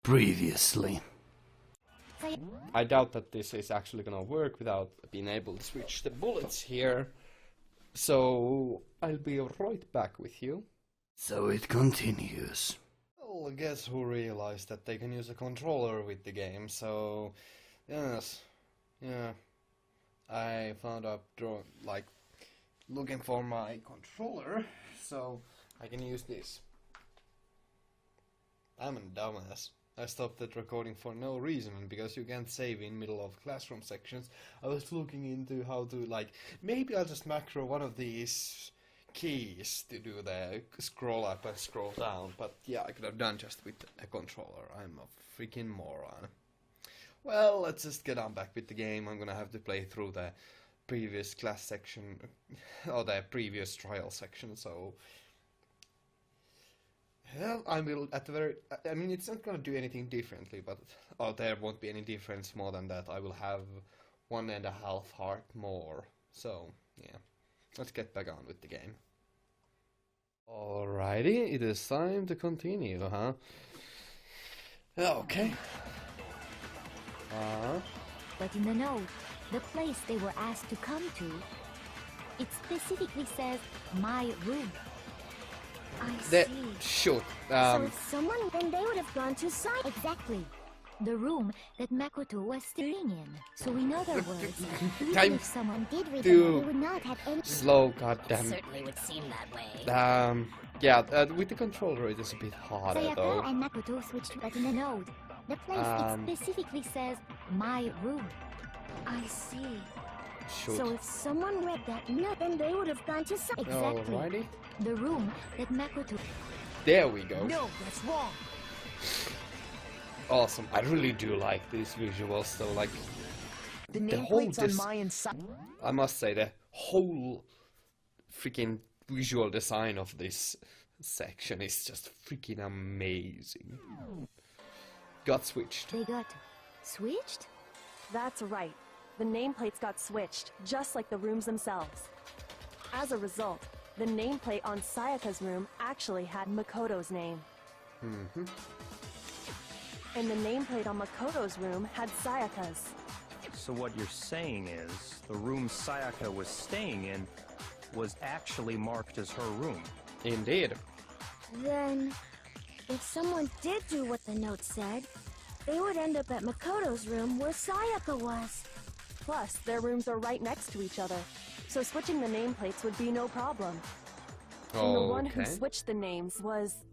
Previously. I doubt that this is actually gonna work without being able to switch the bullets here. So I'll be right back with you. So it continues. Well, guess who realized that they can use a controller with the game, so yes. Yeah. I found up looking for my controller, so I can use this. I'm a dumbass. I stopped that recording for no reason, because you can't save in middle of classroom sections. I was looking into how to, maybe I'll just macro one of these keys to do the scroll up and scroll down, but yeah, I could have done just with a controller. I'm a freaking moron. Well, let's just get on back with the game. I'm gonna have to play through the previous class section, or the previous trial section, so... Well, I will at the very... I mean, it's not gonna do anything differently, but... Oh, there won't be any difference more than that. I will have 1.5 heart more. So, yeah. Let's get back on with the game. Alrighty, it is time to continue, huh? Okay. But in the note, the place they were asked to come to, it specifically says, my room. I see. Shoot. So if someone, then they would have gone to site. Exactly. The room that Makoto was staying in. So in other words, even if someone did read them, they would not have any... Slow, goddamn. Certainly would seem that way. Yeah, with the controller it is a bit harder, Sayaka though. and Makoto switched, but in the note, the place it specifically says, my room. I see. Shoot. So if someone read that note, then they would have gone to site. Exactly. Alrighty. The room that Makoto... There we go. No, that's wrong. Awesome. I really do like these visuals, though, the whole on my inside. I must say, the whole freaking visual design of this section is just freaking amazing. Got switched. They got switched? That's right. The nameplates got switched, just like the rooms themselves. As a result, the nameplate on Sayaka's room actually had Makoto's name. And the nameplate on Makoto's room had Sayaka's. So what you're saying is, the room Sayaka was staying in was actually marked as her room. Indeed. Then, if someone did do what the note said, they would end up at Makoto's room where Sayaka was. Plus, their rooms are right next to each other, so switching the nameplates would be no problem. And the one who switched the names was...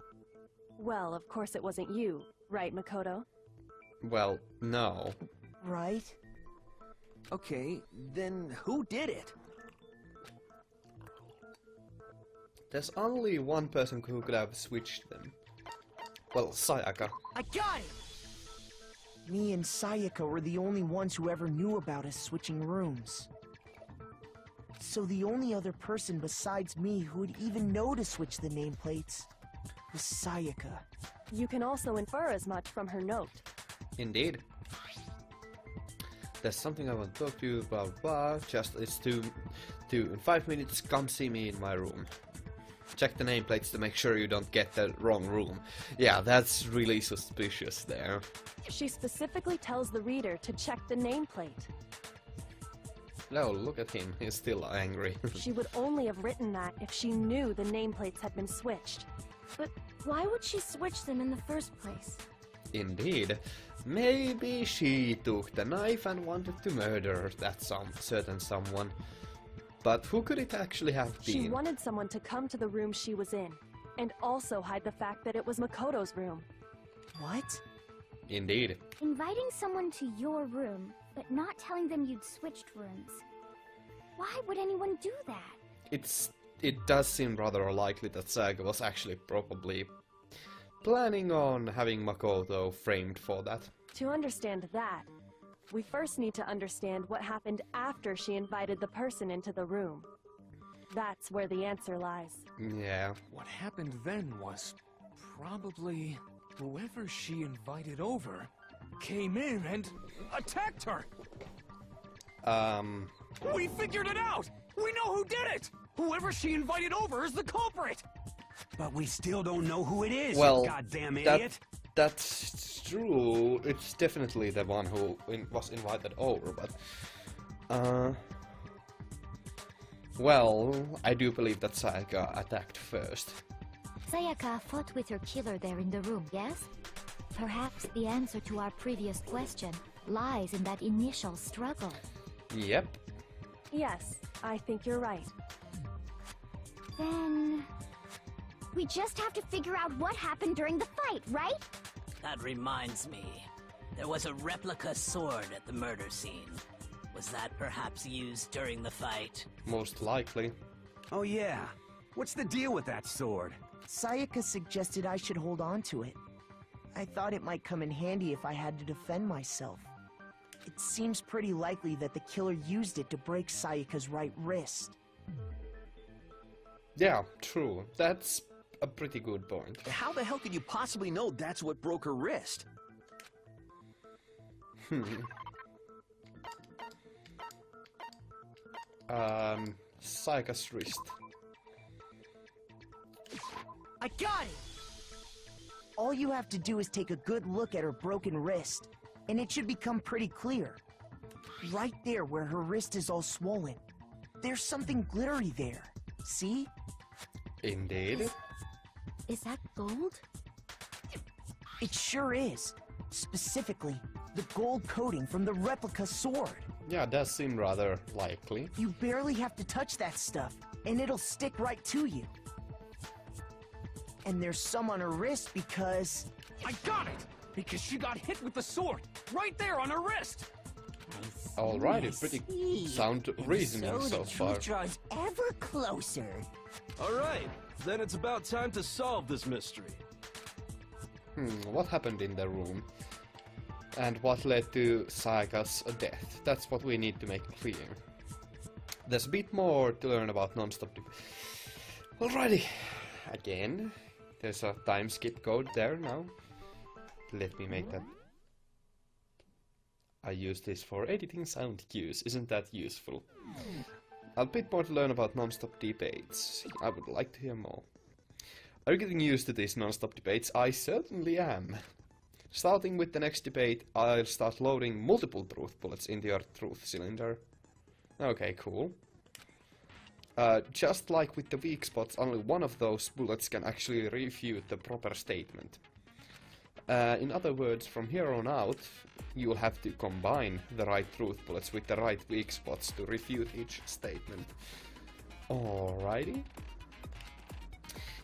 Well, of course it wasn't you, right, Makoto? Well, no. Right. Okay, then who did it? There's only one person who could have switched them. Well, Sayaka. I got it! Me and Sayaka were the only ones who ever knew about us switching rooms. So the only other person besides me who would even know to switch the nameplates was Sayaka. You can also infer as much from her note. Indeed. There's something I want to talk to you about, just it's to in 5 minutes come see me in my room. Check the nameplates to make sure you don't get the wrong room. Yeah, that's really suspicious there. She specifically tells the reader to check the nameplate. No, look at him, he's still angry. She would only have written that if she knew the nameplates had been switched. But why would she switch them in the first place? Indeed. Maybe she took the knife and wanted to murder that certain someone. But who could it actually have been? She wanted someone to come to the room she was in, and also hide the fact that it was Makoto's room. What? Indeed. Inviting someone to your room, but not telling them you'd switched rooms. Why would anyone do that? It does seem rather unlikely that Saga was actually probably planning on having Makoto framed for that. To understand that, we first need to understand what happened after she invited the person into the room. That's where the answer lies. Yeah. What happened then was probably whoever she invited over came in and attacked her. We figured it out! We know who did it! Whoever she invited over is the culprit! But we still don't know who it is, Well, you goddamn idiot! That's true. It's definitely the one who was invited over, but well, I do believe that Sayaka attacked first. Sayaka fought with her killer there in the room, yes? Perhaps the answer to our previous question lies in that initial struggle. Yep. Yes, I think you're right. Then... we just have to figure out what happened during the fight, right? That reminds me. There was a replica sword at the murder scene. Was that perhaps used during the fight? Most likely. Oh yeah. What's the deal with that sword? Sayaka suggested I should hold on to it. I thought it might come in handy if I had to defend myself. It seems pretty likely that the killer used it to break Sayaka's right wrist. Yeah, true. That's a pretty good point. How the hell could you possibly know that's what broke her wrist? Sayaka's wrist. I got it! All you have to do is take a good look at her broken wrist, and it should become pretty clear. Right there where her wrist is all swollen. There's something glittery there. See? Indeed. Is that gold? It sure is. Specifically, the gold coating from the replica sword. Yeah, does seem rather likely. You barely have to touch that stuff, and it'll stick right to you. And there's some on her wrist because... I got it! Because she got hit with the sword, right there on her wrist! Alrighty, pretty sound reasoning so far. draws ever closer. Alright, then it's about time to solve this mystery. What happened in the room? And what led to Sayaka's death? That's what we need to make clear. There's a bit more to learn about non-stop. Alrighty, again, there's a time skip code there now. Let me make that. I use this for editing sound cues, isn't that useful? A bit more to learn about non-stop debates. I would like to hear more. Are you getting used to these non-stop debates? I certainly am. Starting with the next debate, I'll start loading multiple truth bullets into your truth cylinder. Okay, cool. Just like with the weak spots, only one of those bullets can actually refute the proper statement. In other words, from here on out, you'll have to combine the right truth bullets with the right weak spots to refute each statement. Alrighty.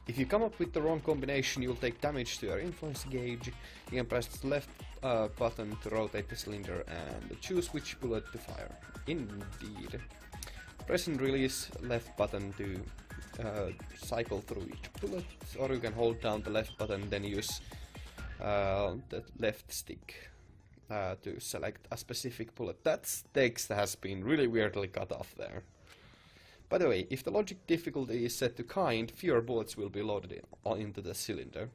If you come up with the wrong combination, you'll take damage to your influence gauge. You can press the left button to rotate the cylinder and choose which bullet to fire. Indeed. Press and release left button to cycle through each bullet, or you can hold down the left button, then use the left stick to select a specific bullet. That text has been really weirdly cut off there. By the way, if the logic difficulty is set to kind, fewer bullets will be loaded into the cylinder.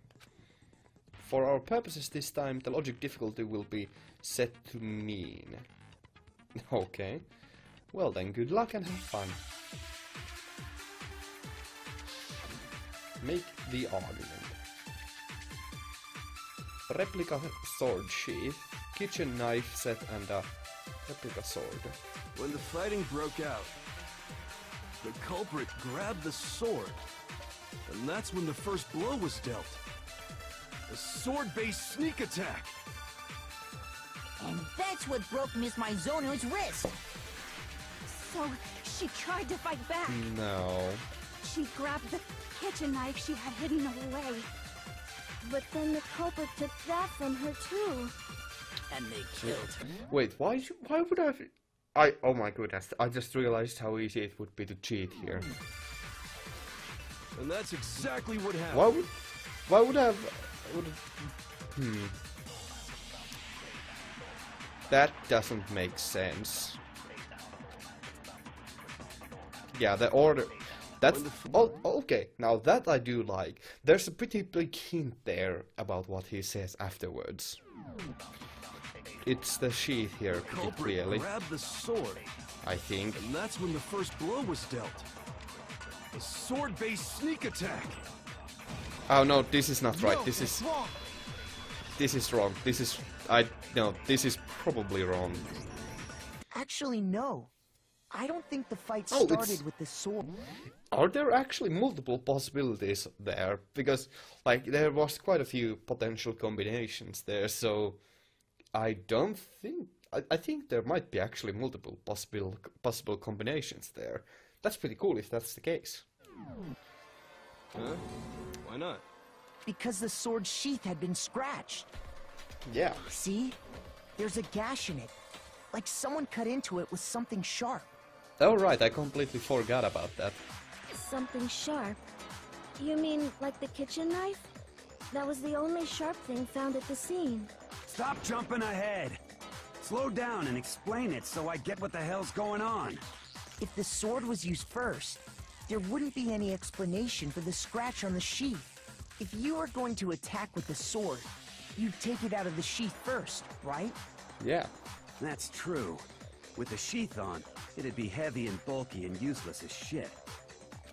For our purposes this time, the logic difficulty will be set to mean. Okay. Well then, good luck and have fun. Make the argument. Replica sword sheath, kitchen knife set and a replica sword. When the fighting broke out, the culprit grabbed the sword, and that's when the first blow was dealt. A sword-based sneak attack! And that's what broke Miss Mizono's wrist. So, she tried to fight back. No. She grabbed the kitchen knife she had hidden away. But then the culprit took that from her too. And they killed her. Wait, why would oh my goodness, I just realized how easy it would be to cheat here. And that's exactly what happened. That doesn't make sense. Yeah, the order. That's okay. Now that I do like. There's a pretty big hint there about what he says afterwards. It's the sheath here, pretty clearly. Grabbed the sword, I think. and that's when the first blow was dealt. A sword-based sneak attack. Oh no, this is not right. This is. this is wrong. This is probably wrong. Actually, no. I don't think the fight started with the sword. Are there actually multiple possibilities there? Because, like, there was quite a few potential combinations there, so I don't think... I think there might be actually multiple possible combinations there. That's pretty cool if that's the case. Huh? Why not? Because the sword's sheath had been scratched. Yeah. See? There's a gash in it. Like someone cut into it with something sharp. Oh right, I completely forgot about that. Something sharp? You mean like the kitchen knife? That was the only sharp thing found at the scene. Stop jumping ahead. Slow down and explain it so I get what the hell's going on. If the sword was used first, there wouldn't be any explanation for the scratch on the sheath. If you were going to attack with the sword, you'd take it out of the sheath first, right? Yeah. That's true. With the sheath on, it'd be heavy and bulky and useless as shit.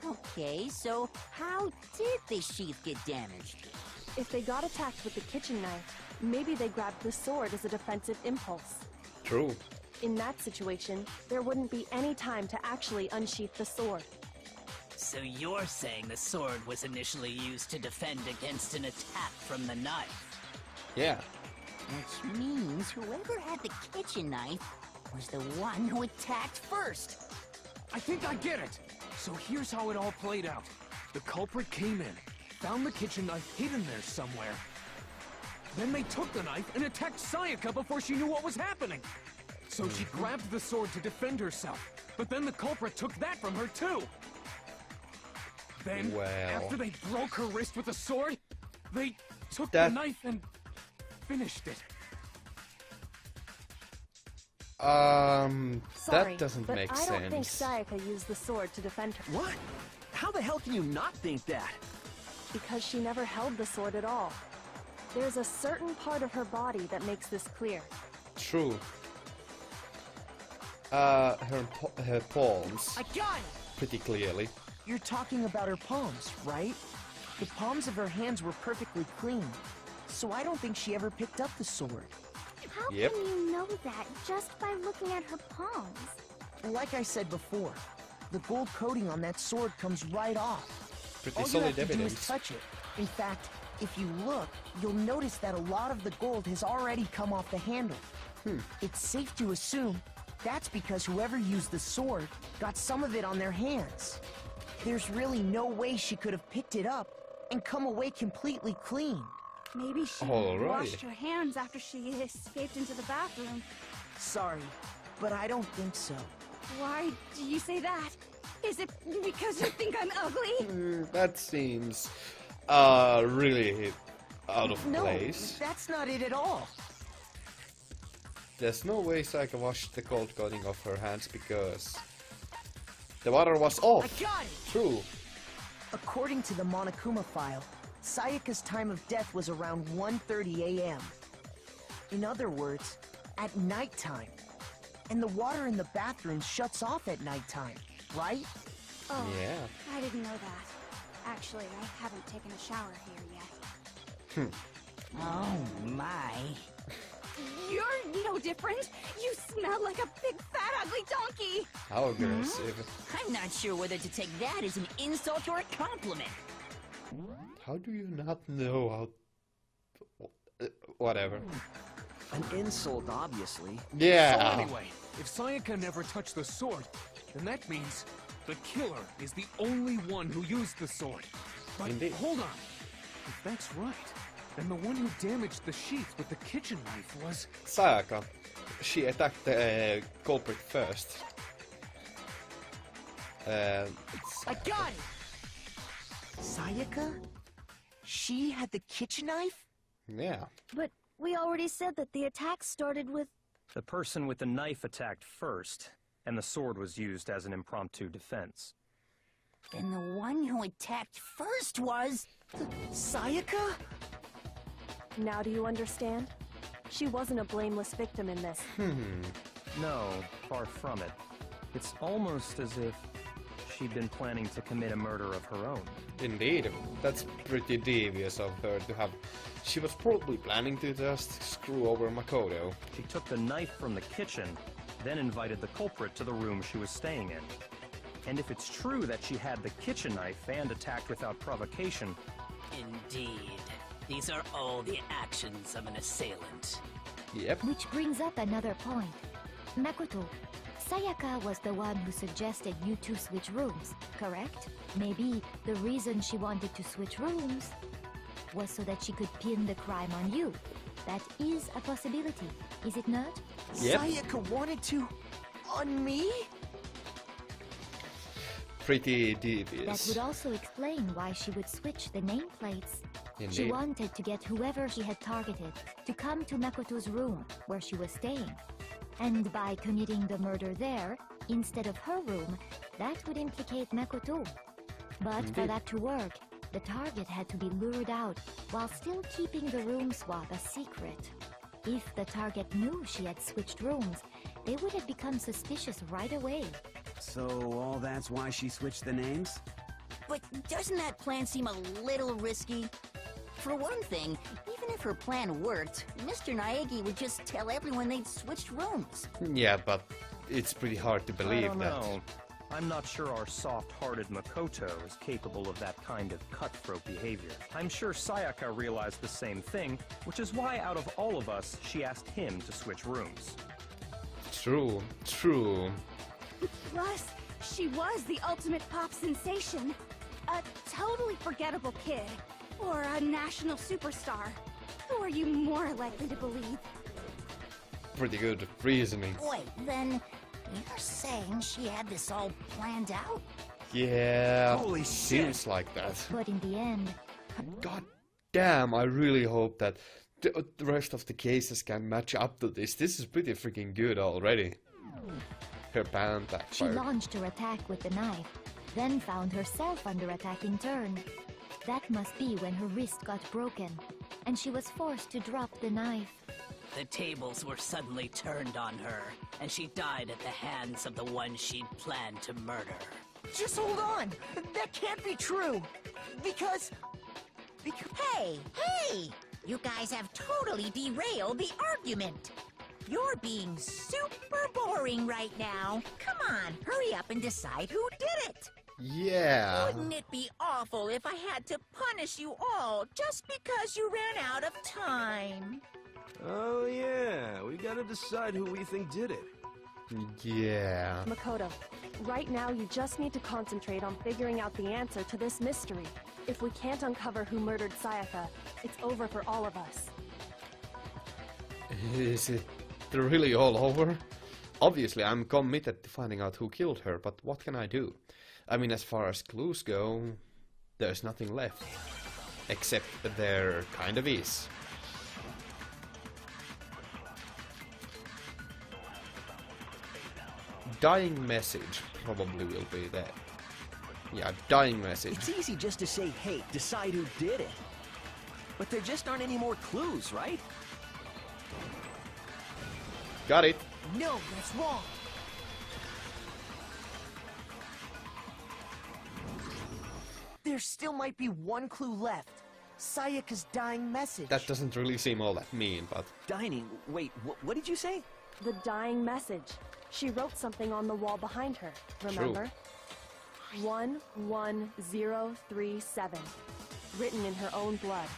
Okay, so how did the sheath get damaged? If they got attacked with the kitchen knife, maybe they grabbed the sword as a defensive impulse. True. In that situation, there wouldn't be any time to actually unsheath the sword. So you're saying the sword was initially used to defend against an attack from the knife? Yeah. Which means whoever had the kitchen knife was the one who attacked first. I think I get it. So here's how it all played out. The culprit came in, found the kitchen knife hidden there somewhere. Then they took the knife and attacked Sayaka before she knew what was happening. So she grabbed the sword to defend herself, but then the culprit took that from her too. Then, after they broke her wrist with the sword, they took the knife and finished it. Sorry, that doesn't but make I sense. don't think Sayaka used the sword to defend her. What? How the hell can you not think that? Because she never held the sword at all. There's a certain part of her body that makes this clear. True. Her palms. I got it! Pretty clearly. You're talking about her palms, right? The palms of her hands were perfectly clean, so I don't think she ever picked up the sword. How Yep. can you know that just by looking at her palms? Like I said before, the gold coating on that sword comes right off. Pretty All you solid have to do evidence. is touch it. In fact, if you look, you'll notice that a lot of the gold has already come off the handle. It's safe to assume that's because whoever used the sword got some of it on their hands. There's really no way she could have picked it up and come away completely clean. Maybe she Alright. washed her hands after she escaped into the bathroom. Sorry, but I don't think so. Why do you say that? Is it because you think I'm ugly? That seems really out of place. No, that's not it at all. There's no way Sayaka washed the gold coating off her hands because the water was off. I got it! True. According to the Monokuma file, Sayaka's time of death was around 1:30 a.m. In other words, at nighttime. And the water in the bathroom shuts off at nighttime, right? Oh, Yeah. I didn't know that. Actually, I haven't taken a shower here yet. Oh my. You're no different. You smell like a big, fat, ugly donkey. How aggressive. I'm not sure whether to take that as an insult or a compliment. How do you not know how... Whatever. An insult, obviously. Yeah. So anyway, if Sayaka never touched the sword, then that means the killer is the only one who used the sword. But Indeed. hold on. If that's right, then the one who damaged the sheath with the kitchen knife was... Sayaka. She attacked the culprit first. I got it! Sayaka? She had the kitchen knife? Yeah. But we already said that the attack started with... The person with the knife attacked first, and the sword was used as an impromptu defense. Then the one who attacked first was... Sayaka? Now do you understand? She wasn't a blameless victim in this. No, far from it. It's almost as if she'd been planning to commit a murder of her own. Indeed. That's pretty devious of her to have She was probably planning to just screw over Makoto. She took the knife from the kitchen, then invited the culprit to the room she was staying in. And if it's true that she had the kitchen knife and attacked without provocation... Indeed. These are all the actions of an assailant. Yep. Which brings up another point. Makoto, Sayaka was the one who suggested you two switch rooms, correct? Maybe the reason she wanted to switch rooms was so that she could pin the crime on you. That is a possibility, is it not? Yep. Sayaka wanted to... on me? Pretty devious. That would also explain why she would switch the nameplates. Indeed. She wanted to get whoever she had targeted to come to Makoto's room where she was staying. And by committing the murder there, instead of her room, that would implicate Makoto. But for that to work, the target had to be lured out while still keeping the room swap a secret. If the target knew she had switched rooms, they would have become suspicious right away. So all that's why she switched the names? But doesn't that plan seem a little risky? For one thing, even if her plan worked, Mr. Naegi would just tell everyone they'd switched rooms. Yeah, but it's pretty hard to believe I don't that. know. I'm not sure our soft-hearted Makoto is capable of that kind of cutthroat behavior. I'm sure Sayaka realized the same thing, which is why out of all of us, she asked him to switch rooms. True, true. Plus, she was the ultimate pop sensation. A totally forgettable kid. Or a national superstar. Who are you more likely to believe? Pretty good reasoning. Wait, then you're saying she had this all planned out? Yeah, Holy seems shit. like that. But in the end, God damn, I really hope that the rest of the cases can match up to this. This is pretty freaking good already. Her plan she backfired. launched her attack with the knife, then found herself under attack in turn. That must be when her wrist got broken, and she was forced to drop the knife. The tables were suddenly turned on her, and she died at the hands of the one she'd planned to murder. Just hold on! That can't be true! Because... Hey! Hey! You guys have totally derailed the argument! You're being super boring right now. Come on, hurry up and decide who did it! Yeah. Wouldn't it be awful if I had to punish you all just because you ran out of time? Oh yeah, we gotta decide who we think did it. Yeah. Makoto, right now you just need to concentrate on figuring out the answer to this mystery. If we can't uncover who murdered Sayaka, it's over for all of us. Is it really all over? Obviously, I'm committed to finding out who killed her, but what can I do? I mean, as far as clues go, there's nothing left. Except there kind of is. Dying message probably will be there. Yeah, dying message. It's easy just to say, hey, decide who did it. But there just aren't any more clues, right? Got it. No, that's wrong. There still might be one clue left. Sayaka's dying message. That doesn't really seem all that mean, but... Dying? Wait, what did you say? The dying message. She wrote something on the wall behind her, remember? 11037. Written in her own blood.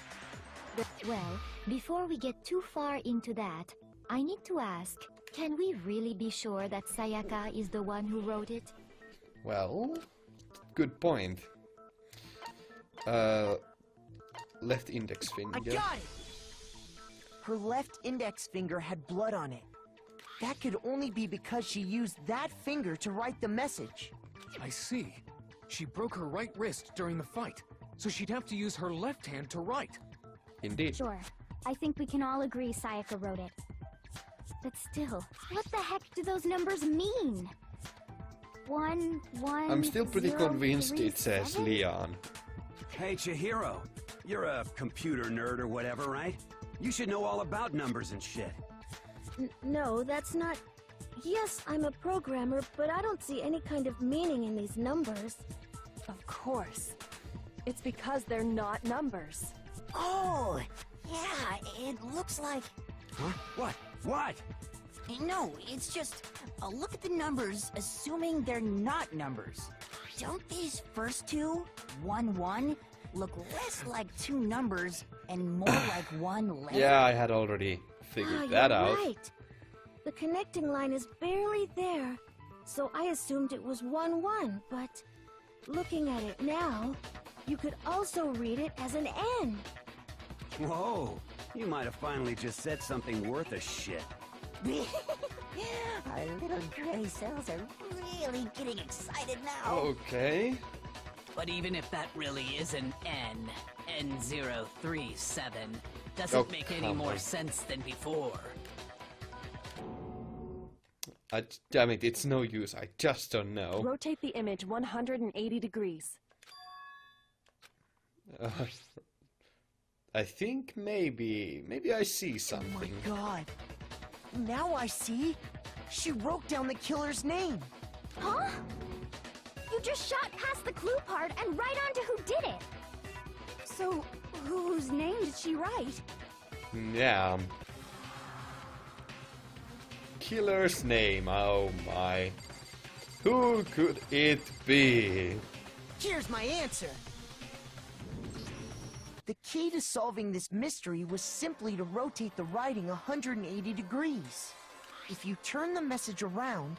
Well, before we get too far into that, I need to ask, can we really be sure that Sayaka is the one who wrote it? Well, good point. Left index finger. I got it! Her left index finger had blood on it. That could only be because she used that finger to write the message. I see. She broke her right wrist during the fight, so she'd have to use her left hand to write. Indeed. Sure. I think we can all agree Sayaka wrote it. But still, what the heck do those numbers mean? 1, 1, I'm still pretty 0, convinced 3, it says 7? Leon. Hey, Chihiro. You're a computer nerd or whatever, right? You should know all about numbers and shit. No, that's not... Yes, I'm a programmer, but I don't see any kind of meaning in these numbers. Of course. It's because they're not numbers. Oh, Yeah, it looks like... Huh? What? What? No, it's just... look at the numbers, assuming they're not numbers. Don't these first two, 1-1, look less like two numbers and more like one letter? Yeah, I had already figured that out. You're right. The connecting line is barely there, so I assumed it was 1-1, but looking at it now, you could also read it as an N. Whoa, you might have finally just said something worth a shit. Our little gray cells are really getting excited now. Okay. But even if that really is an N, N037, doesn't make any more sense than before. Damn it, it's no use, I just don't know. Rotate the image 180 degrees. I think maybe I see something. Oh my god. Now I see. She wrote down the killer's name. Huh? You just shot past the clue part and right on to who did it. So, whose name did she write? Yeah. Killer's name, oh my. Who could it be? Here's my answer. The key to solving this mystery was simply to rotate the writing 180 degrees. If you turn the message around,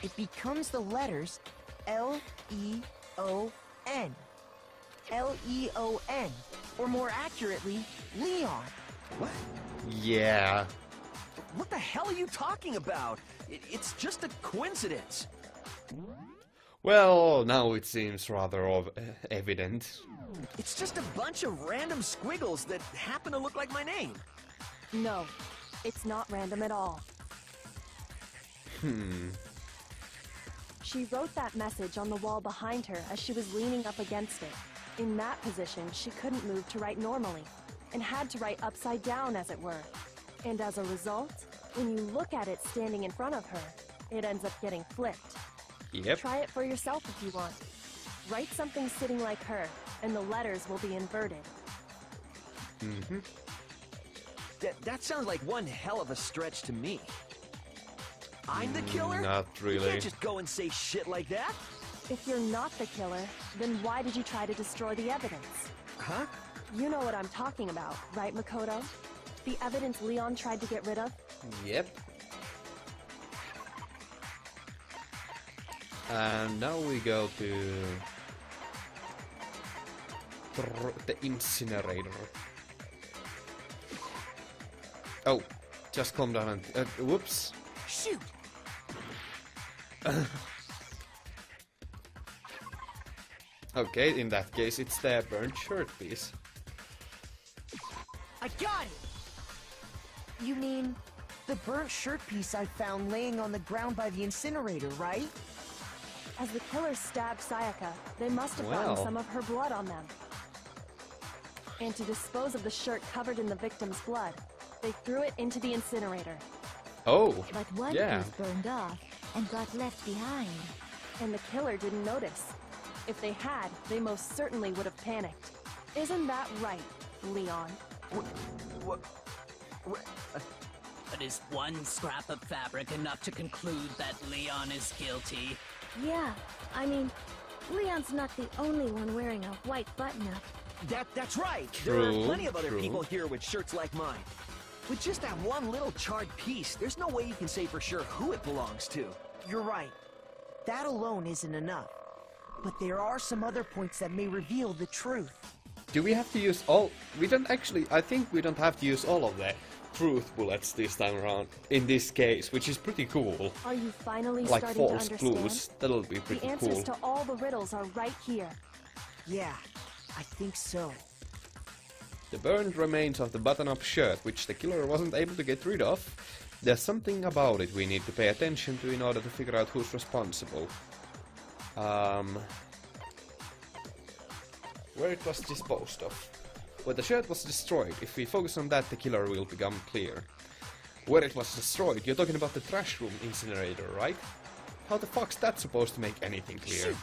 it becomes the letters L-E-O-N. L-E-O-N. Or more accurately, Leon. What? Yeah. What the hell are you talking about? It's just a coincidence. Well, now it seems rather evident. It's just a bunch of random squiggles that happen to look like my name. No, it's not random at all. She wrote that message on the wall behind her as she was leaning up against it. In that position, she couldn't move to write normally, and had to write upside down, as it were. And as a result, when you look at it standing in front of her, it ends up getting flipped. Yep. Try it for yourself if you want. Write something sitting like her, and the letters will be inverted. Mm-hmm. That sounds like one hell of a stretch to me. I'm the killer? Not really. You can't just go and say shit like that. If you're not the killer, then why did you try to destroy the evidence? Huh? You know what I'm talking about, right, Makoto? The evidence Leon tried to get rid of? Yep. And now we go to the incinerator. Oh, just calm down and whoops. Shoot. Okay, in that case, it's the burnt shirt piece. I got it! You mean the burnt shirt piece I found laying on the ground by the incinerator, right? As the killers stabbed Sayaka, they must have gotten some of her blood on them. And to dispose of the shirt covered in the victim's blood, they threw it into the incinerator. Oh, But one piece burned off and got left behind. And the killer didn't notice. If they had, they most certainly would have panicked. Isn't that right, Leon? What? But is one scrap of fabric enough to conclude that Leon is guilty? Yeah, I mean, Leon's not the only one wearing a white button-up. That's right. True, there are plenty of other true. people here with shirts like mine. With just that one little charred piece, there's no way you can say for sure who it belongs to. You're right. That alone isn't enough. But there are some other points that may reveal the truth. Do we have to use all? We don't actually. I think we don't have to use all of the truth bullets this time around. In this case, which is pretty cool. Are you finally Like starting to false understand? clues. That'll be pretty The answers cool. to all the riddles are right here. Yeah, I think so. The burned remains of the button-up shirt, which the killer wasn't able to get rid of. There's something about it we need to pay attention to in order to figure out who's responsible. Where it was disposed of. Where the shirt was destroyed. If we focus on that, the killer will become clear. Where it was destroyed, you're talking about the trash room incinerator, right? How the fuck's that supposed to make anything clear?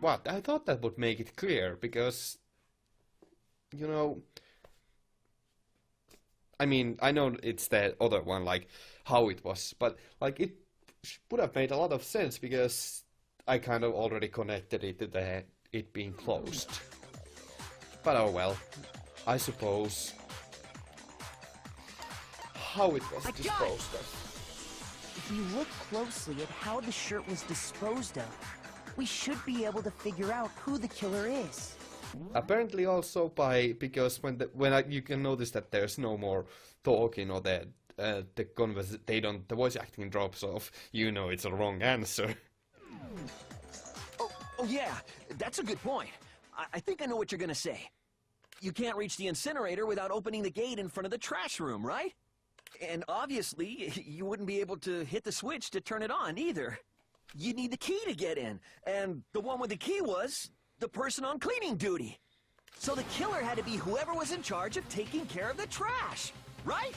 What? I thought that would make it clear, because you know, I mean, I know it's the other one, like, how it was, but, like, it would have made a lot of sense, because I kind of already connected it to it being closed. But oh well, I suppose. How it was disposed of. If you look closely at how the shirt was disposed of, we should be able to figure out who the killer is. Apparently also because you can notice that there's no more talking, or the voice acting drops off. You know it's a wrong answer. Oh yeah, that's a good point. I think I know what you're gonna say. You can't reach the incinerator without opening the gate in front of the trash room, right? And obviously, you wouldn't be able to hit the switch to turn it on either. You'd need the key to get in, and the one with the key was the person on cleaning duty. So the killer had to be whoever was in charge of taking care of the trash, right?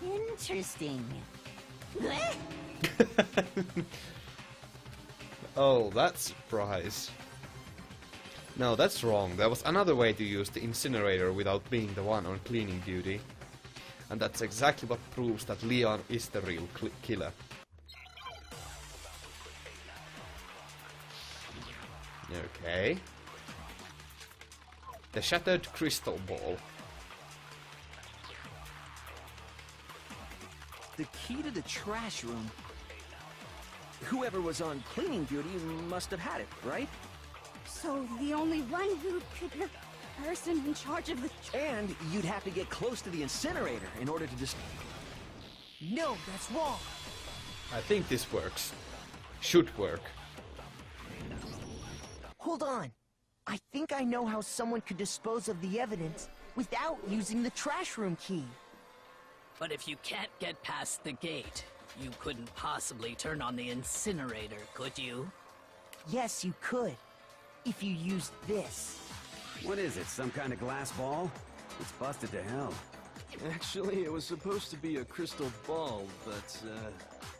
Interesting. Oh, that's a surprise. No, that's wrong. There was another way to use the incinerator without being the one on cleaning duty. And that's exactly what proves that Leon is the real killer. Okay. The shattered crystal ball. The key to the trash room. Whoever was on cleaning duty must have had it, right? So the only one who could the person in charge of the... And you'd have to get close to the incinerator in order to just... No, that's wrong. I think this works. Should work. Hold on. I think I know how someone could dispose of the evidence without using the trash room key. But if you can't get past the gate, you couldn't possibly turn on the incinerator, could you? Yes, you could. If you used this. What is it, some kind of glass ball? It's busted to hell. Actually, it was supposed to be a crystal ball, but,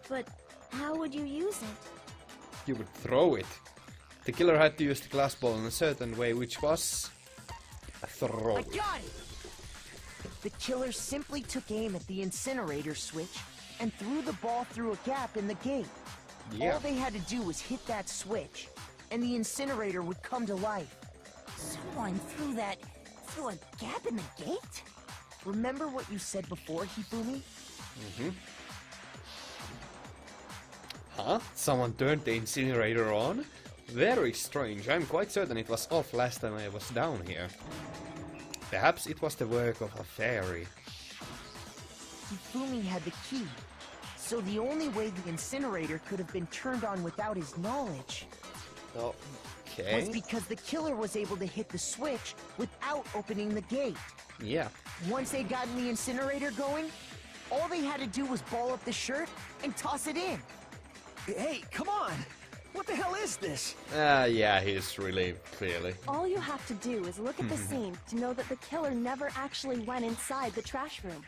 But how would you use it? You would throw it. The killer had to use the glass ball in a certain way, which was a throw. I got it! The killer simply took aim at the incinerator switch and threw the ball through a gap in the gate. Yeah. All they had to do was hit that switch, and the incinerator would come to life. Someone threw a gap in the gate? Remember what you said before, Hifumi? Mm-hmm. Huh? Someone turned the incinerator on? Very strange. I'm quite certain it was off last time I was down here. Perhaps it was the work of a fairy. Hifumi had the key, so the only way the incinerator could have been turned on without his knowledge Okay. was because the killer was able to hit the switch without opening the gate. Yeah. Once they'd gotten the incinerator going, all they had to do was ball up the shirt and toss it in. Hey, come on! What the hell is this? Yeah, he's really clearly. All you have to do is look at the scene to know that the killer never actually went inside the trash room.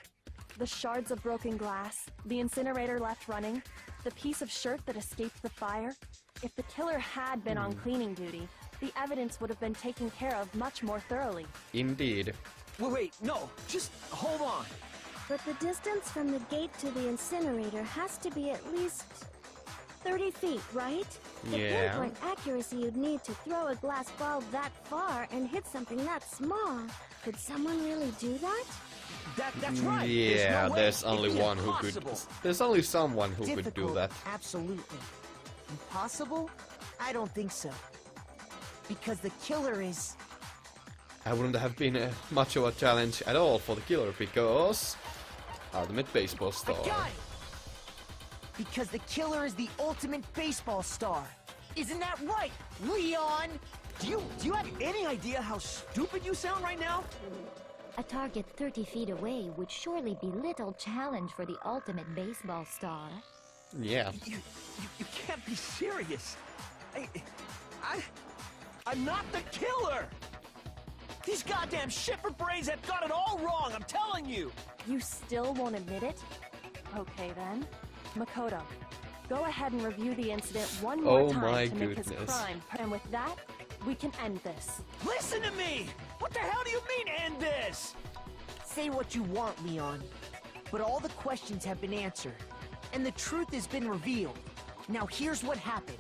The shards of broken glass, the incinerator left running, the piece of shirt that escaped the fire. If the killer had been on cleaning duty, the evidence would have been taken care of much more thoroughly. Indeed. Wait, no, just hold on. But the distance from the gate to the incinerator has to be at least 30 feet, right? The Yeah. pinpoint accuracy you'd need to throw a glass ball that far and hit something that small. Could someone really do that? That's right. Yeah, no there's way. only It's one who could. impossible. There's only someone who could do Difficult, that. absolutely. Impossible? I don't think so. Because the killer is... I wouldn't have been much of a challenge at all for the killer because ultimate baseball star. I got it! Because the killer is the ultimate baseball star. Isn't that right, Leon? Do you have any idea how stupid you sound right now? A target 30 feet away would surely be little challenge for the ultimate baseball star. Yeah. You can't be serious. I'm not the killer! These goddamn shifter brains have got it all wrong, I'm telling you! You still won't admit it? Okay then. Makoto, go ahead and review the incident one more Oh time my to make his goodness. crime. And with that, we can end this. Listen to me! What the hell do you mean, end this? Say what you want, Leon. But all the questions have been answered. And the truth has been revealed. Now here's what happened.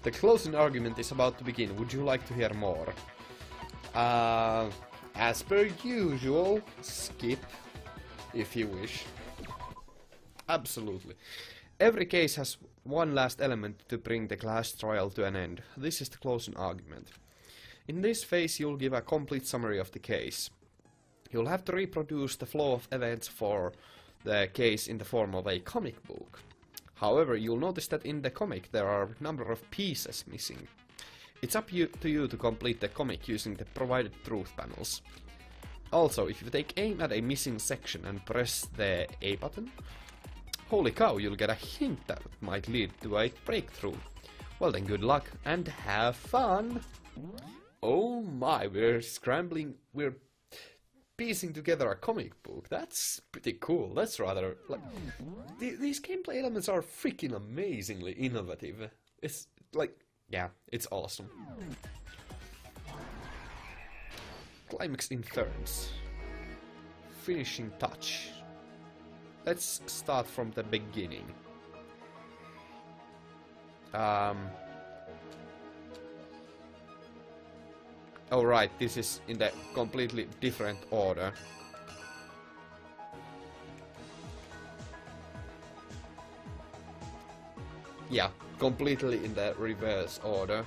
The closing argument is about to begin. Would you like to hear more? As per usual, skip if you wish. Absolutely. Every case has one last element to bring the class trial to an end. This is the closing argument. In this phase you'll give a complete summary of the case. You'll have to reproduce the flow of events for the case in the form of a comic book. However, you'll notice that in the comic there are a number of pieces missing. It's up to you to complete the comic using the provided truth panels. Also, if you take aim at a missing section and press the A button, holy cow, you'll get a hint that might lead to a breakthrough. Well then, good luck and have fun! Oh my, we're piecing together a comic book. That's pretty cool. That's rather like these gameplay elements are freaking amazingly innovative. It's like, yeah, it's awesome. Climax in thirds. Finishing touch. Let's start from the beginning. Oh right, this is in the completely different order. Yeah, completely in the reverse order.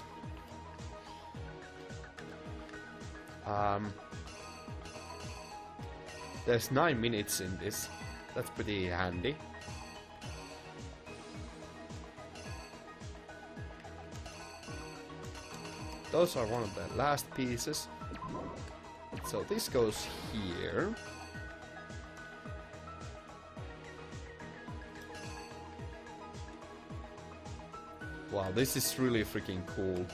There's 9 minutes in this. That's pretty handy. Those are one of the last pieces. So this goes here. Wow, this is really freaking cool.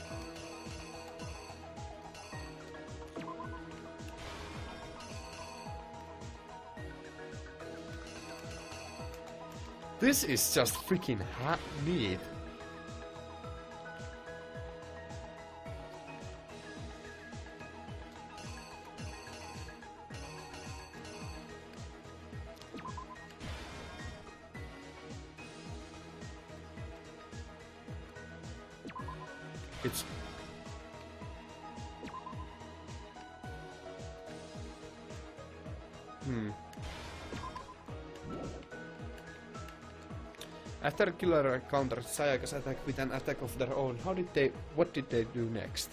This is just freaking neat. It's After Killer countered Sayaka's attack with an attack of their own, what did they do next?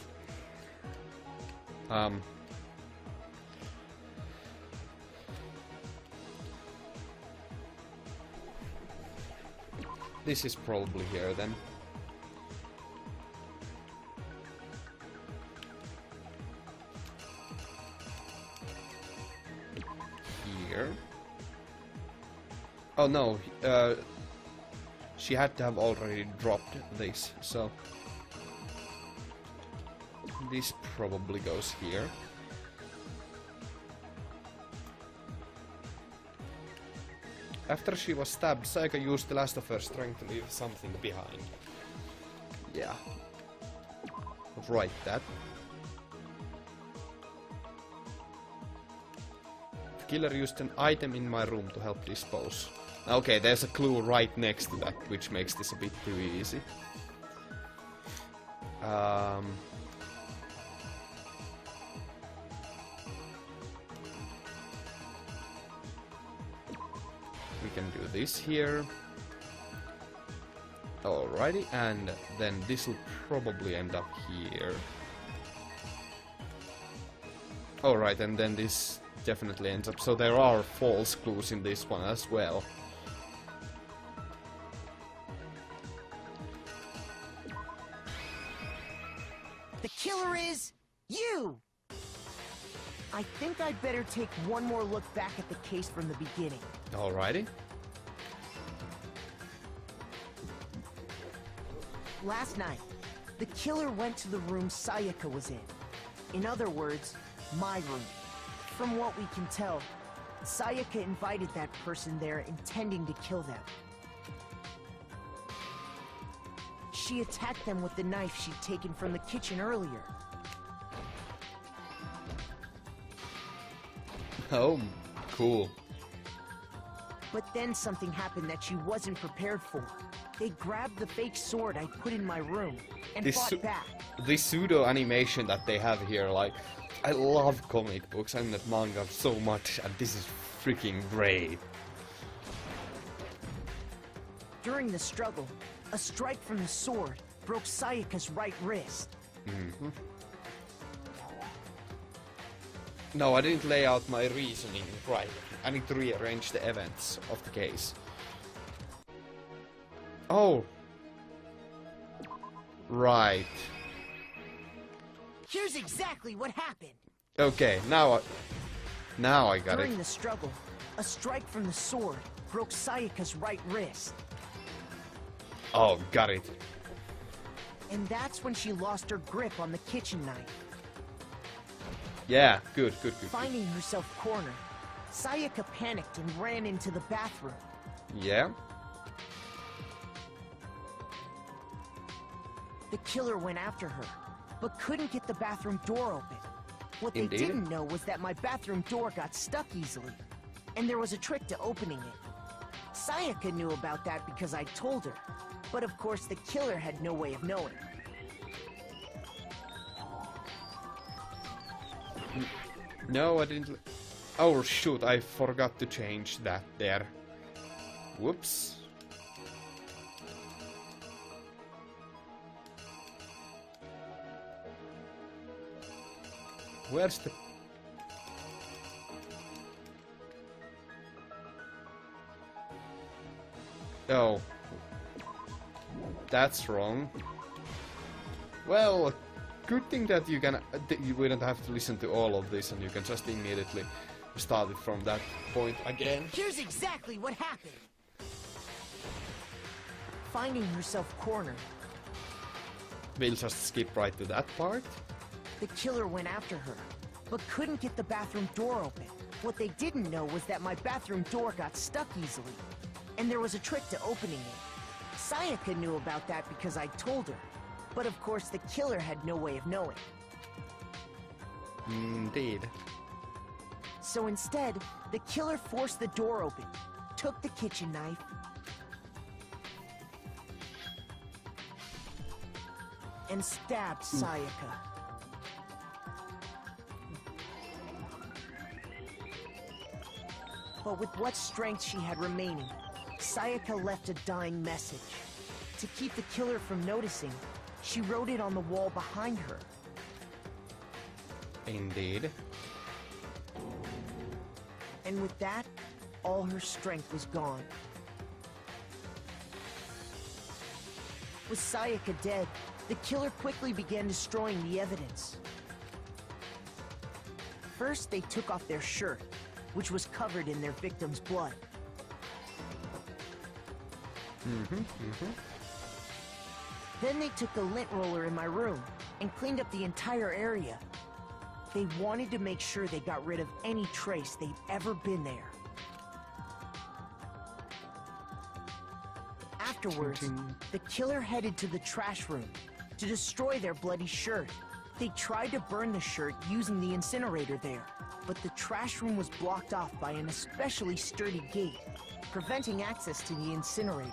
This is probably here then. Here. Oh no, she had to have already dropped this, so this probably goes here. After she was stabbed, Sayaka used the last of her strength to leave something behind. Yeah. Write that. The killer used an item in my room to help dispose. Okay, there's a clue right next to that, which makes this a bit too easy. We can do this here. Alrighty, and then this will probably end up here. Alright, and then this definitely ends up. So there are false clues in this one as well. The killer is you! I think I'd better take one more look back at the case from the beginning. Alrighty. Last night, the killer went to the room Sayaka was in. In other words, my room. From what we can tell, Sayaka invited that person there intending to kill them. she attacked them with the knife she'd taken from the kitchen earlier. Oh, cool. But then something happened that she wasn't prepared for. They grabbed the fake sword I put in my room and fought back. This pseudo animation that they have here, like, I love comic books and that manga so much, and this is freaking great. During the struggle, a strike from the sword broke Sayaka's right wrist. Mm-hmm. No, I didn't lay out my reasoning right. I need to rearrange the events of the case. Oh. Right. Here's exactly what happened. Okay, now I got it. During the struggle, a strike from the sword broke Sayaka's right wrist. Oh, got it. And that's when she lost her grip on the kitchen knife. Yeah, good. Finding herself cornered, Sayaka panicked and ran into the bathroom. Yeah. The killer went after her, but couldn't get the bathroom door open. What they Indeed. didn't know was that my bathroom door got stuck easily, and there was a trick to opening it. Sayaka knew about that because I told her, but of course the killer had no way of knowing. No, I didn't. Oh shoot, I forgot to change that there. Whoops. Where's the... Oh. That's wrong. Well, good thing that you can... you wouldn't have to listen to all of this and you can just immediately start it from that point again. Here's exactly what happened. Finding herself cornered, We'll just skip right to that part. the killer went after her, but couldn't get the bathroom door open. What they didn't know was that my bathroom door got stuck easily, and there was a trick to opening it. Sayaka knew about that because I told her, but of course the killer had no way of knowing. Indeed. So instead, the killer forced the door open, took the kitchen knife, and stabbed Sayaka. But with what strength she had remaining, Sayaka left a dying message. To keep the killer from noticing, she wrote it on the wall behind her. Indeed. And with that, all her strength was gone. With Sayaka dead, the killer quickly began destroying the evidence. First, they took off their shirt, which was covered in their victim's blood. Then they took the lint roller in my room and cleaned up the entire area. They wanted to make sure they got rid of any trace they'd ever been there. Afterwards, the killer headed to the trash room to destroy their bloody shirt. They tried to burn the shirt using the incinerator there, but the trash room was blocked off by an especially sturdy gate, preventing access to the incinerator.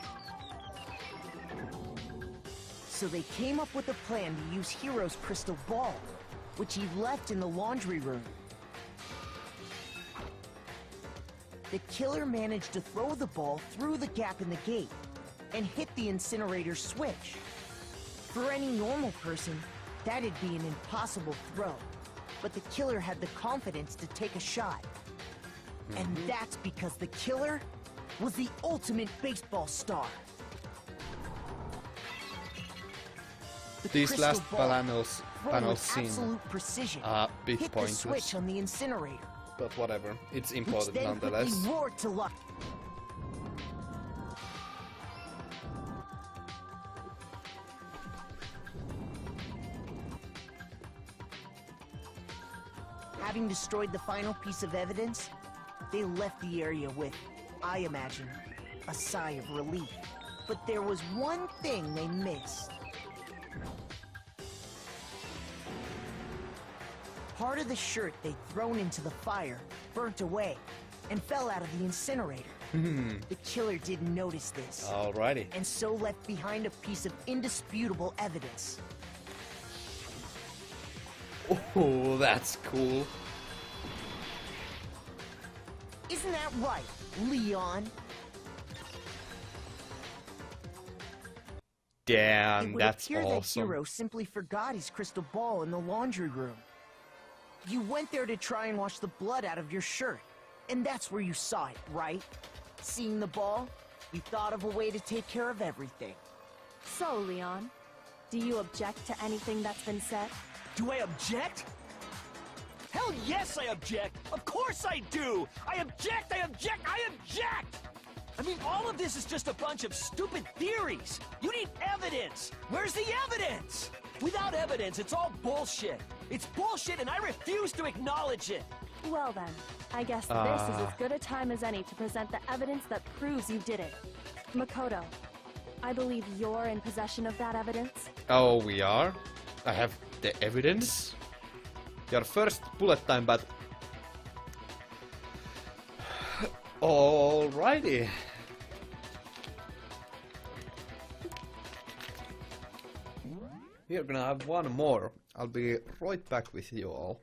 So they came up with a plan to use Hiro's crystal ball, which he left in the laundry room. The killer managed to throw the ball through the gap in the gate and hit the incinerator switch. For any normal person, that'd be an impossible throw, but the killer had the confidence to take a shot. And that's because the killer was the ultimate baseball star. These last panels seem absolute precision, a bit hit pointless. the switch on the incinerator, But whatever, it's which important then nonetheless. quickly roared to life. Having destroyed the final piece of evidence, they left the area with, I imagine, a sigh of relief. But there was one thing they missed. Part of the shirt they'd thrown into the fire burnt away and fell out of the incinerator. The killer didn't notice this. Alrighty. And so left behind a piece of indisputable evidence. Oh, that's cool. Isn't that right, Leon? Damn, that's awesome. It would appear that Hero awesome. simply forgot his crystal ball in the laundry room. You went there to try and wash the blood out of your shirt, and that's where you saw it, right? Seeing the ball, you thought of a way to take care of everything. So, Leon, do you object to anything that's been said? Do I object? Hell yes, I object! Of course I do! I object, I object, I object! I mean, all of this is just a bunch of stupid theories! You need evidence! Where's the evidence? Without evidence, it's all bullshit! It's bullshit and I refuse to acknowledge it! Well then, I guess this is as good a time as any to present the evidence that proves you did it. Makoto, I believe you're in possession of that evidence? Oh, we are? I have the evidence? Your first bullet time, but... Alrighty. We're gonna have one more. I'll be right back with you all.